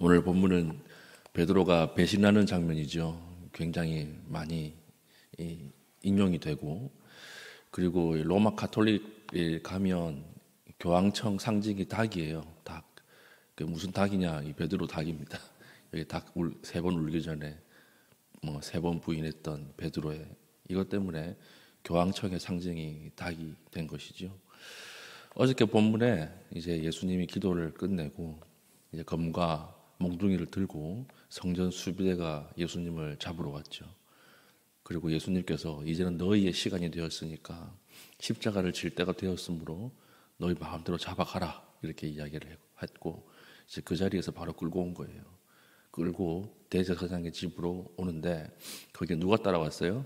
오늘 본문은 베드로가 배신하는 장면이죠. 굉장히 많이 인용이 되고, 그리고 로마 가톨릭에 가면 교황청 상징이 닭이에요. 닭. 그 무슨 닭이냐? 이 베드로 닭입니다. 여기 닭 세 번 울기 전에 세 번 부인했던 베드로의 이것 때문에 교황청의 상징이 닭이 된 것이죠. 어저께 본문에 이제 예수님이 기도를 끝내고 이제 검과 몽둥이를 들고 성전 수비대가 예수님을 잡으러 왔죠. 그리고 예수님께서 이제는 너희의 시간이 되었으니까 십자가를 질 때가 되었으므로 너희 마음대로 잡아가라 이렇게 이야기를 했고, 이제 그 자리에서 바로 끌고 온 거예요. 끌고 대제사장의 집으로 오는데 거기에 누가 따라왔어요?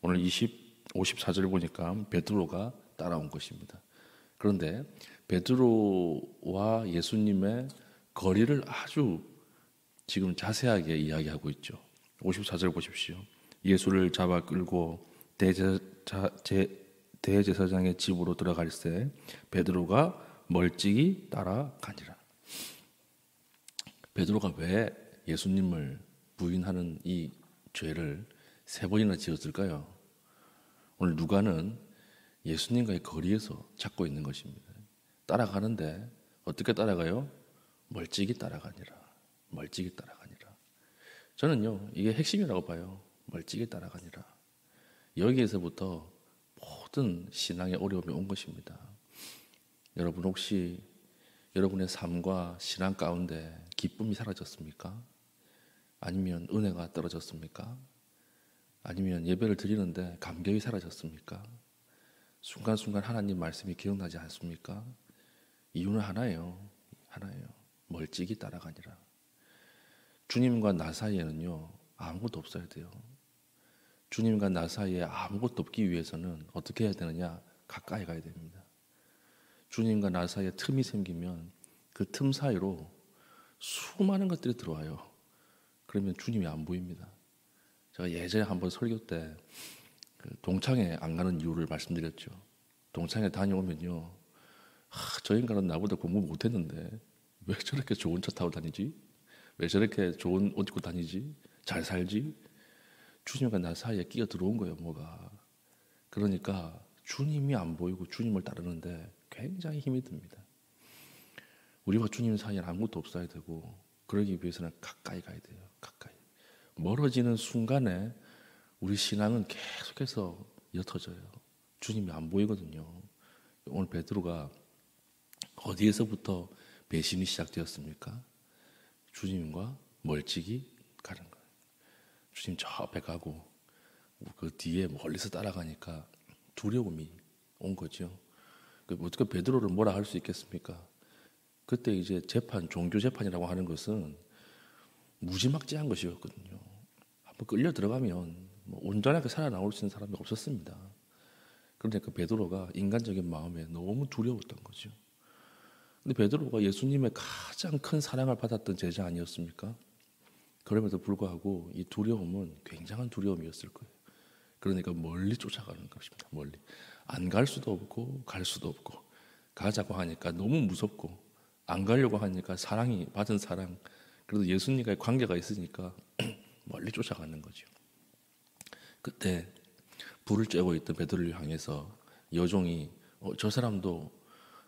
오늘 54절 보니까 베드로가 따라온 것입니다. 그런데 베드로와 예수님의 거리를 아주 지금 자세하게 이야기하고 있죠. 54절 보십시오. 예수를 잡아 끌고 대제사장의 집으로 들어갈새 베드로가 멀찍이 따라가니라. 베드로가 왜 예수님을 부인하는 이 죄를 세 번이나 지었을까요? 오늘 누가는 예수님과의 거리에서 찾고 있는 것입니다. 따라가는데 어떻게 따라가요? 멀찍이 따라가니라. 멀찍이 따라가니라. 저는요, 이게 핵심이라고 봐요. 멀찍이 따라가니라. 여기에서부터 모든 신앙의 어려움이 온 것입니다. 여러분 혹시 여러분의 삶과 신앙 가운데 기쁨이 사라졌습니까? 아니면 은혜가 떨어졌습니까? 아니면 예배를 드리는데 감격이 사라졌습니까? 순간순간 하나님 말씀이 기억나지 않습니까? 이유는 하나예요. 하나예요. 멀찍이 따라가니라. 주님과 나 사이에는요, 아무것도 없어야 돼요. 주님과 나 사이에 아무것도 없기 위해서는 어떻게 해야 되느냐? 가까이 가야 됩니다. 주님과 나 사이에 틈이 생기면 그 틈 사이로 수많은 것들이 들어와요. 그러면 주님이 안 보입니다. 제가 예전에 한번 설교 때 동창회 안 가는 이유를 말씀드렸죠. 동창회 다녀오면요, 저 인간은 나보다 공부 못했는데 왜 저렇게 좋은 차 타고 다니지? 왜 저렇게 좋은 옷 입고 다니지? 잘 살지? 주님과 나 사이에 끼어 들어온 거예요, 뭐가. 그러니까 주님이 안 보이고 주님을 따르는데 굉장히 힘이 듭니다. 우리와 주님 사이에는 아무것도 없어야 되고, 그러기 위해서는 가까이 가야 돼요. 가까이. 멀어지는 순간에 우리 신앙은 계속해서 옅어져요. 주님이 안 보이거든요. 오늘 베드로가 어디에서부터 배신이 시작되었습니까? 주님과 멀찍이 가는 거예요. 주님 저 앞에 가고 그 뒤에 멀리서 따라가니까 두려움이 온 거죠. 어떻게 베드로를 뭐라 할 수 있겠습니까? 그때 이제 재판, 종교 재판이라고 하는 것은 무지막지한 것이었거든요. 한번 끌려 들어가면 온전하게 살아나올 수 있는 사람이 없었습니다. 그런데 그 베드로가 인간적인 마음에 너무 두려웠던 거죠. 근데 베드로가 예수님의 가장 큰 사랑을 받았던 제자 아니었습니까? 그럼에도 불구하고 이 두려움은 굉장한 두려움이었을 거예요. 그러니까 멀리 쫓아가는 것입니다. 멀리. 안 갈 수도 없고 갈 수도 없고, 가자고 하니까 너무 무섭고, 안 가려고 하니까 사랑이 받은 사랑, 그래도 예수님과의 관계가 있으니까 멀리 쫓아가는 거죠. 그때 불을 쬐고 있던 베드로를 향해서 여종이 저 사람도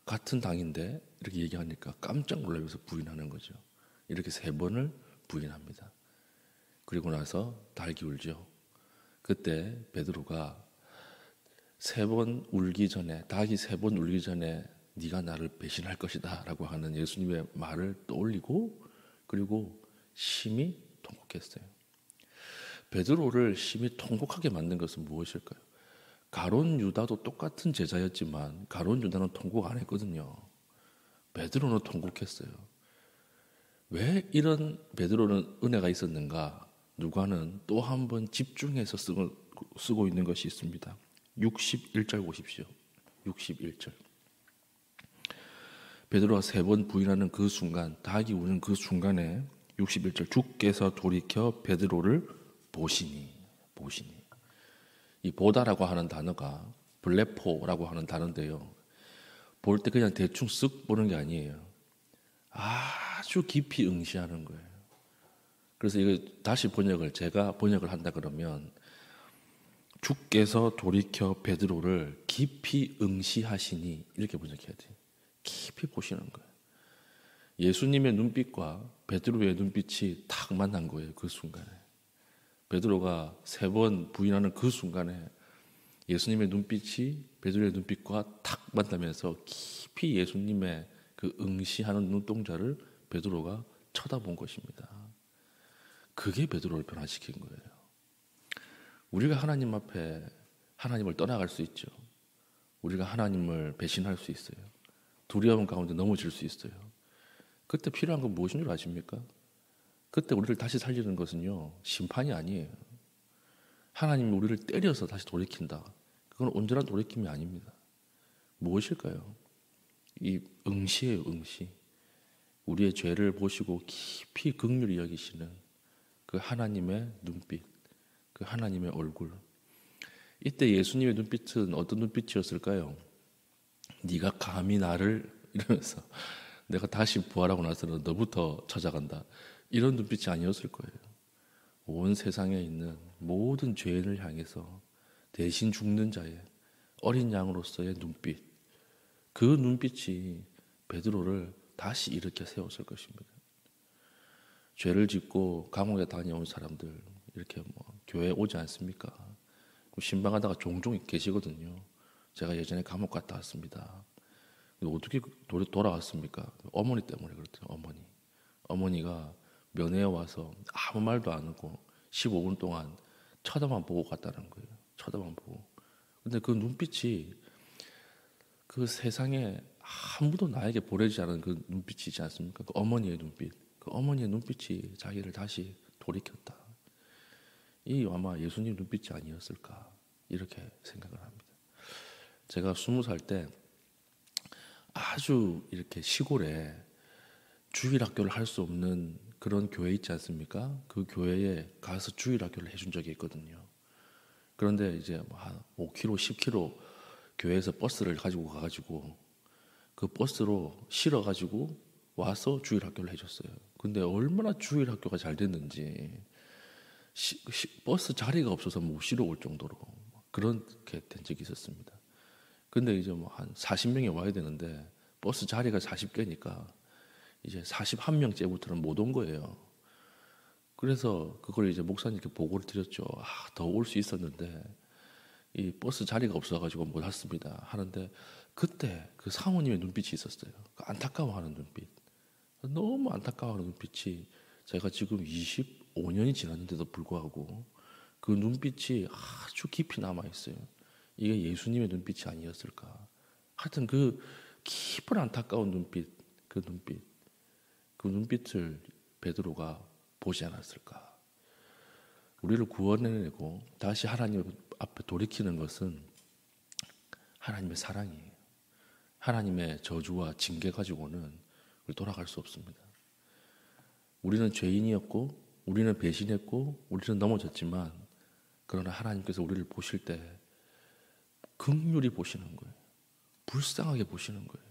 같은 당인데 이렇게 얘기하니까 깜짝 놀라면서 부인하는 거죠. 이렇게 세 번을 부인합니다. 그리고 나서 닭이 울죠. 그때 베드로가 세 번 울기 전에, 닭이 세 번 울기 전에 네가 나를 배신할 것이다 라고 하는 예수님의 말을 떠올리고, 그리고 심히 통곡했어요. 베드로를 심히 통곡하게 만든 것은 무엇일까요? 가룟 유다도 똑같은 제자였지만 가룟 유다는 통곡 안 했거든요. 베드로는 통곡했어요. 왜 이런 베드로는 은혜가 있었는가? 누가는 또 한 번 집중해서 쓰고 있는 것이 있습니다. 61절 보십시오. 61절. 베드로가 세 번 부인하는 그 순간, 닭이 우는 그 순간에 61절, 주께서 돌이켜 베드로를 보시니. 이 보다라고 하는 단어가 블레포라고 하는 단어인데요, 볼 때 그냥 대충 쓱 보는 게 아니에요. 아주 깊이 응시하는 거예요. 그래서 이거 다시 제가 번역을 한다 그러면 주께서 돌이켜 베드로를 깊이 응시하시니 이렇게 번역해야 돼요. 깊이 보시는 거예요. 예수님의 눈빛과 베드로의 눈빛이 탁 만난 거예요. 그 순간에. 베드로가 3번 부인하는 그 순간에 예수님의 눈빛이 베드로의 눈빛과 탁 만나면서 깊이 예수님의 그 응시하는 눈동자를 베드로가 쳐다본 것입니다. 그게 베드로를 변화시킨 거예요. 우리가 하나님 앞에 하나님을 떠나갈 수 있죠. 우리가 하나님을 배신할 수 있어요. 두려움 가운데 넘어질 수 있어요. 그때 필요한 건 무엇인 줄 아십니까? 그때 우리를 다시 살리는 것은요, 심판이 아니에요. 하나님이 우리를 때려서 다시 돌이킨다. 그건 온전한 돌이킴이 아닙니다. 무엇일까요? 이 응시예요, 응시. 우리의 죄를 보시고 깊이 긍휼히 여기시는 그 하나님의 눈빛, 그 하나님의 얼굴. 이때 예수님의 눈빛은 어떤 눈빛이었을까요? 네가 감히 나를 이러면서 내가 다시 부활하고 나서는 너부터 찾아간다. 이런 눈빛이 아니었을 거예요. 온 세상에 있는 모든 죄인을 향해서 대신 죽는 자의 어린 양으로서의 눈빛. 그 눈빛이 베드로를 다시 일으켜 세웠을 것입니다. 죄를 짓고 감옥에 다녀온 사람들 이렇게 교회에 오지 않습니까? 신방하다가 종종 계시거든요. 제가 예전에 감옥 갔다 왔습니다. 어떻게 돌아왔습니까? 어머니 때문에 그렇대요. 어머니가 면회에 와서 아무 말도 안 하고 15분 동안 쳐다만 보고 갔다는 거예요. 쳐다만 보고. 근데 그 눈빛이 그 세상에 아무도 나에게 보내지 않은 그 눈빛이지 않습니까? 그 어머니의 눈빛. 그 어머니의 눈빛이 자기를 다시 돌이켰다. 이 아마 예수님 눈빛이 아니었을까 이렇게 생각을 합니다. 제가 20살 때 아주 이렇게 시골에 주일학교를 할 수 없는 그런 교회 있지 않습니까? 그 교회에 가서 주일학교를 해준 적이 있거든요. 그런데 이제 한 5km, 10km 교회에서 버스를 가지고 가가지고 그 버스로 실어가지고 와서 주일학교를 해줬어요. 근데 얼마나 주일학교가 잘 됐는지 버스 자리가 없어서 못 실어 올 정도로 그렇게 된 적이 있었습니다. 근데 이제 한 40명이 와야 되는데 버스 자리가 40개니까 이제 41명째부터는 못 온 거예요. 그래서 그걸 이제 목사님께 보고를 드렸죠. 더 올 수 있었는데 이 버스 자리가 없어가지고 못 왔습니다. 하는데 그때 그 사모님의 눈빛이 있었어요. 그 안타까워하는 눈빛. 너무 안타까워하는 눈빛이 제가 지금 25년이 지났는데도 불구하고 그 눈빛이 아주 깊이 남아있어요. 이게 예수님의 눈빛이 아니었을까. 하여튼 그 깊은 안타까운 눈빛, 그 눈빛을 베드로가 보지 않았을까. 우리를 구원해내고 다시 하나님 앞에 돌이키는 것은 하나님의 사랑이에요. 하나님의 저주와 징계 가지고는 우리 돌아갈 수 없습니다. 우리는 죄인이었고 우리는 배신했고 우리는 넘어졌지만 그러나 하나님께서 우리를 보실 때 긍휼히 보시는 거예요. 불쌍하게 보시는 거예요.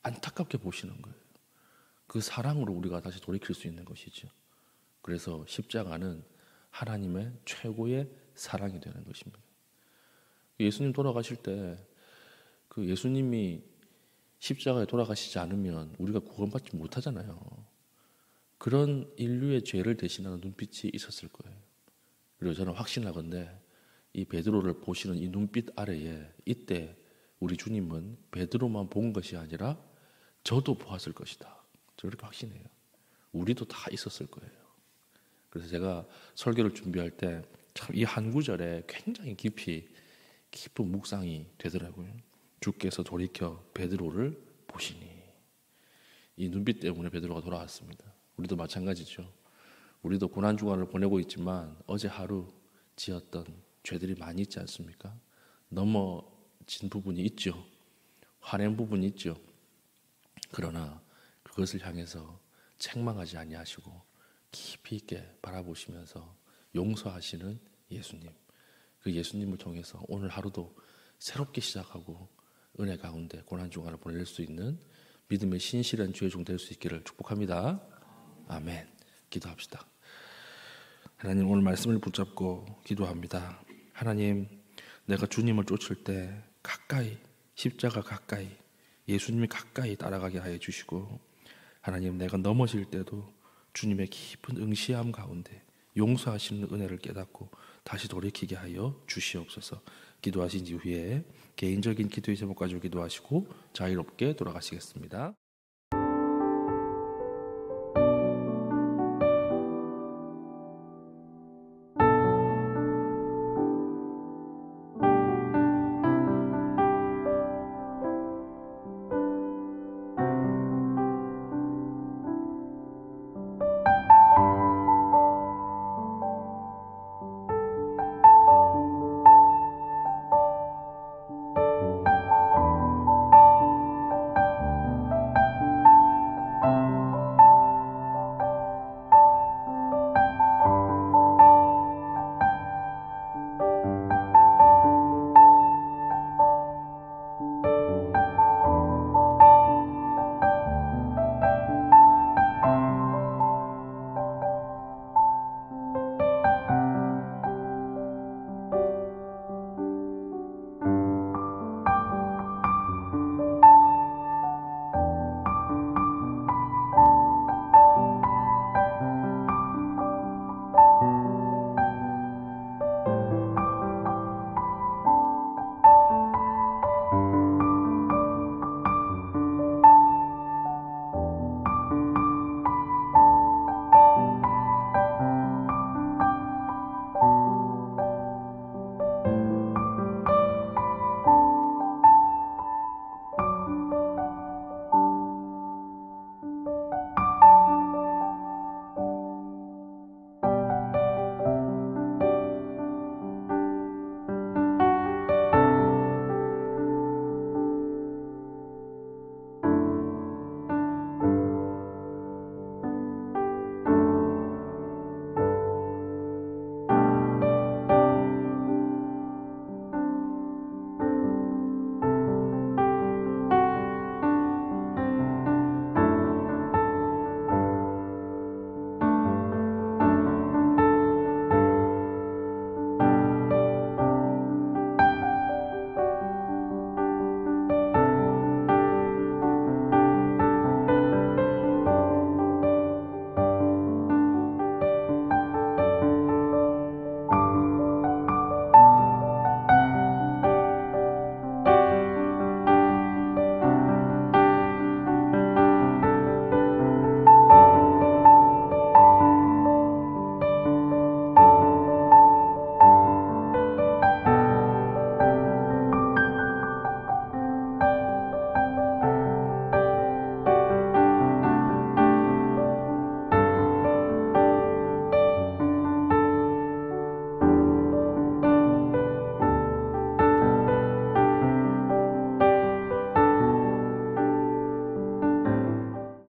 안타깝게 보시는 거예요. 그 사랑으로 우리가 다시 돌이킬 수 있는 것이죠. 그래서 십자가는 하나님의 최고의 사랑이 되는 것입니다. 예수님 돌아가실 때 그 예수님이 십자가에 돌아가시지 않으면 우리가 구원받지 못하잖아요. 그런 인류의 죄를 대신하는 눈빛이 있었을 거예요. 그리고 저는 확신하건대 이 베드로를 보시는 이 눈빛 아래에 이때 우리 주님은 베드로만 본 것이 아니라 저도 보았을 것이다. 저 그렇게 확신해요. 우리도 다 있었을 거예요. 그래서 제가 설교를 준비할 때 참 이 한 구절에 굉장히 깊은 묵상이 되더라고요. 주께서 돌이켜 베드로를 보시니. 이 눈빛 때문에 베드로가 돌아왔습니다. 우리도 마찬가지죠. 우리도 고난주간을 보내고 있지만 어제 하루 지었던 죄들이 많이 있지 않습니까? 넘어진 부분이 있죠. 화낸 부분이 있죠. 그러나 그것을 향해서 책망하지 아니하시고 깊이 있게 바라보시면서 용서하시는 예수님. 그 예수님을 통해서 오늘 하루도 새롭게 시작하고 은혜 가운데 고난주간을 보낼 수 있는 믿음의 신실한 주의 종 될 수 있기를 축복합니다. 아멘. 기도합시다. 하나님, 오늘 말씀을 붙잡고 기도합니다. 하나님, 내가 주님을 쫓을 때 가까이, 십자가 가까이, 예수님이 가까이 따라가게 하여 주시고, 하나님, 내가 넘어질 때도 주님의 깊은 응시함 가운데 용서하시는 은혜를 깨닫고 다시 돌이키게 하여 주시옵소서. 기도하신 이후에 개인적인 기도의 제목 가지고 기도하시고 자유롭게 돌아가시겠습니다.